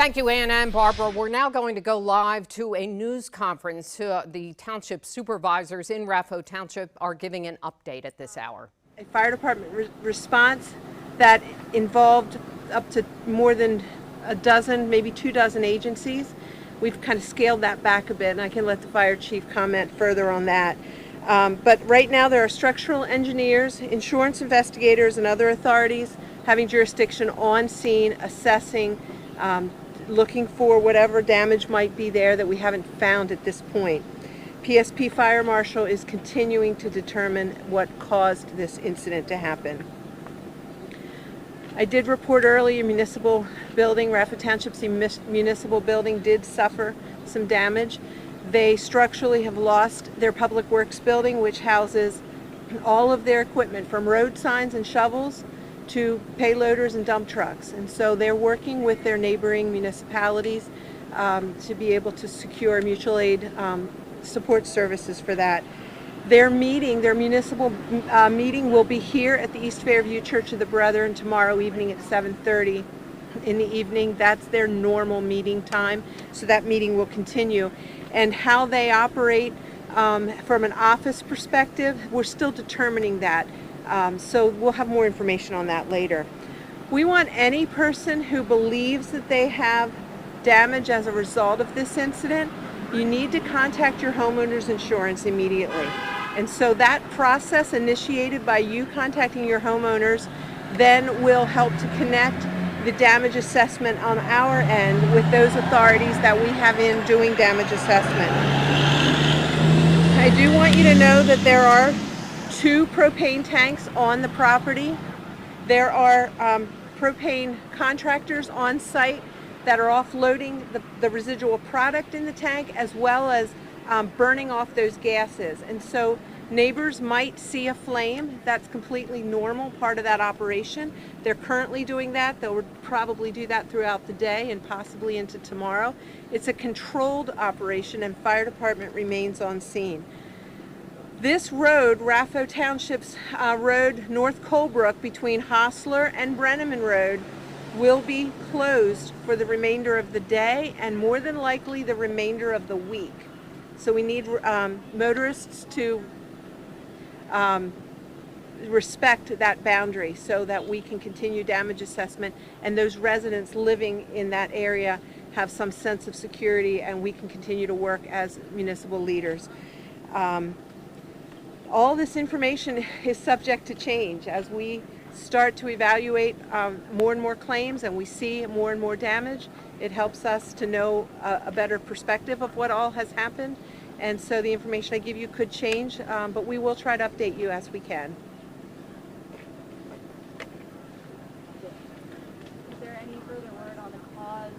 Thank you, Anna and Barbara. We're now going to go live to a news conference. The township supervisors in Rapho Township are giving an update at this hour. A fire department response that involved up to more than a dozen, maybe 2 dozen agencies. We've kind of scaled that back a bit, and I can let the fire chief comment further on that. But right now there are structural engineers, insurance investigators, and other authorities having jurisdiction on scene, assessing, looking for whatever damage might be there that we haven't found at this point. PSP Fire Marshal is continuing to determine what caused this incident to happen. I did report earlier, municipal building, Rapho Township's municipal building did suffer some damage. They structurally have lost their public works building, which houses all of their equipment from road signs and shovels to payloaders and dump trucks. And so they're working with their neighboring municipalities to be able to secure mutual aid support services for that. Their municipal meeting will be here at the East Fairview Church of the Brethren tomorrow evening at 7:30 in the evening. That's their normal meeting time, so that meeting will continue. And how they operate from an office perspective, we're still determining that. So we'll have more information on that later. We want any person who believes that they have damage as a result of this incident, you need to contact your homeowner's insurance immediately. And so that process initiated by you contacting your homeowners then will help to connect the damage assessment on our end with those authorities that we have in doing damage assessment. I do want you to know that there are 2 propane tanks on the property. There are propane contractors on site that are offloading the residual product in the tank, as well as burning off those gases. And so neighbors might see a flame. That's completely normal, part of that operation. They're currently doing that. They'll probably do that throughout the day and possibly into tomorrow. It's a controlled operation, and fire department remains on scene. This road, Rapho Township's road, North Colebrook, between Hostler and Brenneman Road, will be closed for the remainder of the day and more than likely the remainder of the week. So we need motorists to respect that boundary so that we can continue damage assessment and those residents living in that area have some sense of security, and we can continue to work as municipal leaders. All this information is subject to change as we start to evaluate more and more claims and we see more and more damage. It helps us to know a better perspective of what all has happened, and so the information I give you could change, but we will try to update you as we can. Is there any further word on the cause?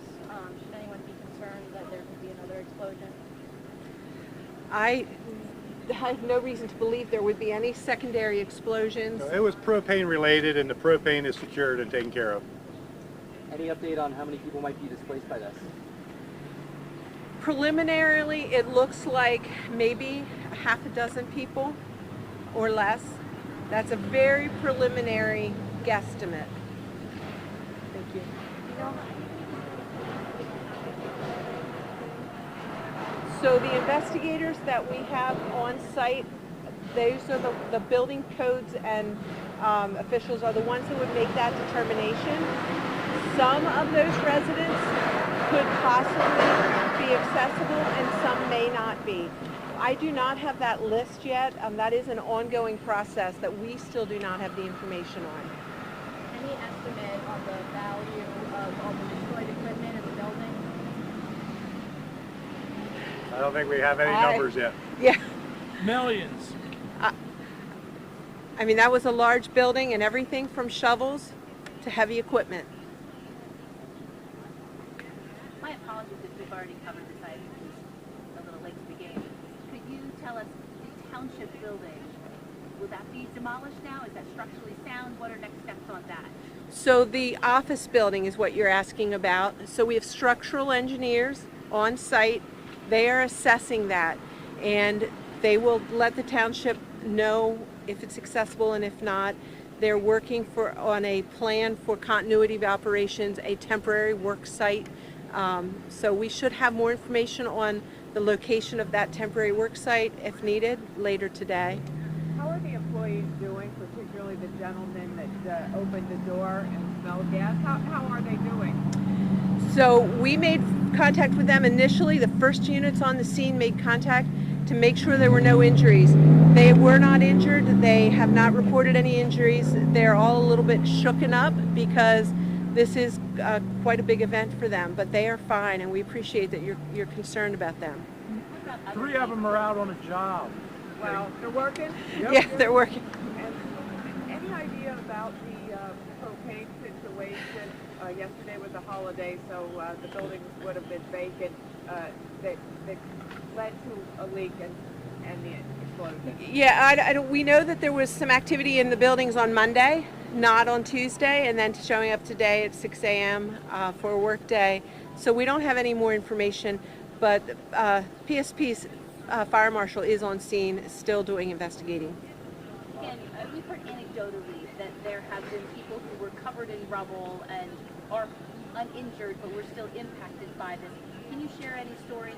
Should anyone be concerned that there could be another explosion? I have no reason to believe there would be any secondary explosions. No, it was propane related, and the propane is secured and taken care of. Any update on how many people might be displaced by this? Preliminarily, it looks like maybe half a dozen people or less. That's a very preliminary guesstimate. Thank you. So the investigators that we have on site, those are the building codes and officials are the ones who would make that determination. Some of those residents could possibly be accessible and some may not be. I do not have that list yet. That is an ongoing process that we still do not have the information on. Any estimate on the value of all the destroyed equipment in the building? I don't think we have any numbers yet. Yeah. Millions. I mean, that was a large building and everything from shovels to heavy equipment. My apologies if we've already covered this. I was a little late to the game. Could you tell us the township building, will that be demolished now? Is that structurally sound? What are next steps on that? So the office building is what you're asking about. So we have structural engineers on site. They are assessing that, and they will let the township know if it's accessible and if not. They're working on a plan for continuity of operations, a temporary work site So we should have more information on the location of that temporary work site if needed later today. How are the employees doing, particularly the gentleman that opened the door and smelled gas? How are they doing? So we made contact with them initially. The first units on the scene made contact to make sure there were no injuries. They were not injured. They have not reported any injuries. They're all a little bit shooken up because this is quite a big event for them, but they are fine, and we appreciate that you're concerned about them. What about other 3 of them are out on a job. Well, they're working? Yeah, they're working. And any idea about the propane situation? Yesterday was a holiday, so the buildings would have been vacant. That led to a leak and the explosion. Yeah, we know that there was some activity in the buildings on Monday, not on Tuesday, and then showing up today at 6 a.m. For a work day. So we don't have any more information, but PSP's fire marshal is on scene, still doing investigating. And we've heard anecdotally that there have been people who were covered in rubble and are uninjured, but were still impacted by this. Can you share any stories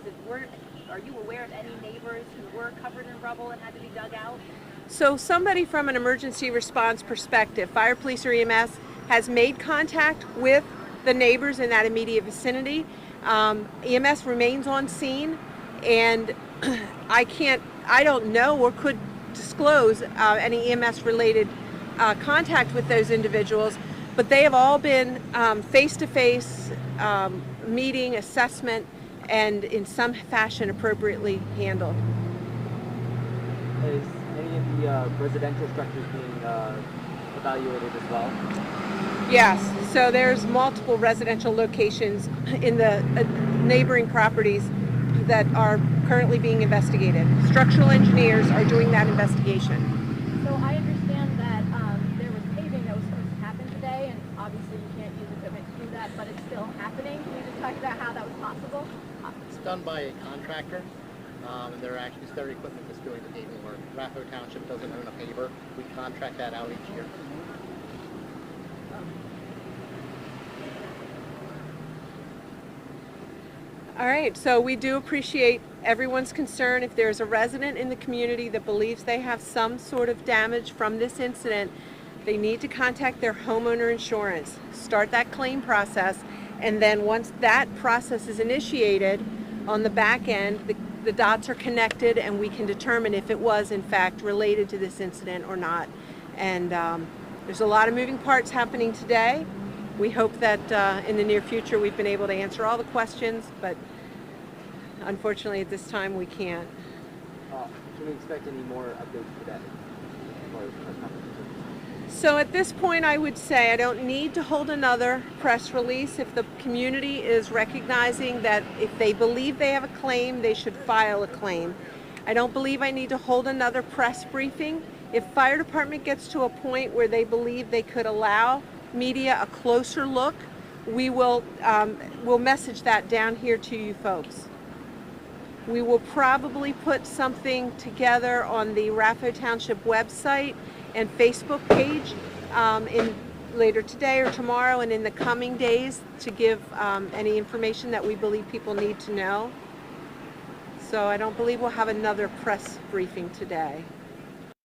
are you aware of any neighbors who were covered in rubble and had to be dug out? So somebody from an emergency response perspective, fire, police, or EMS, has made contact with the neighbors in that immediate vicinity. EMS remains on scene, and I don't know or could disclose any EMS related contact with those individuals, but they have all been face-to-face meeting, assessment, and in some fashion appropriately handled. Is any of the residential structures being evaluated as well? Yes, so there's multiple residential locations in the neighboring properties that are currently being investigated. Structural engineers are doing that investigation. So I understand that there was paving that was supposed to happen today, and obviously you can't use equipment to do that, but it's still happening. Can you just talk about how that was possible? It's done by a contractor, and it's their equipment that's doing the paving work. Rapho Township doesn't own a paver. We contract that out each year. All right, so we do appreciate everyone's concern. If there's a resident in the community that believes they have some sort of damage from this incident, they need to contact their homeowner insurance, start that claim process, and then once that process is initiated, on the back end, the dots are connected and we can determine if it was in fact related to this incident or not. And there's a lot of moving parts happening today. We hope that in the near future we've been able to answer all the questions, but unfortunately at this time we can't. Can we expect any more updates today? So at this point I would say I don't need to hold another press release. If the community is recognizing that if they believe they have a claim, they should file a claim. I don't believe I need to hold another press briefing. If fire department gets to a point where they believe they could allow media a closer look, we'll message that down here to you folks. We will probably put something together on the Rapho Township website and Facebook page later today or tomorrow and in the coming days to give any information that we believe people need to know. So I don't believe we'll have another press briefing today.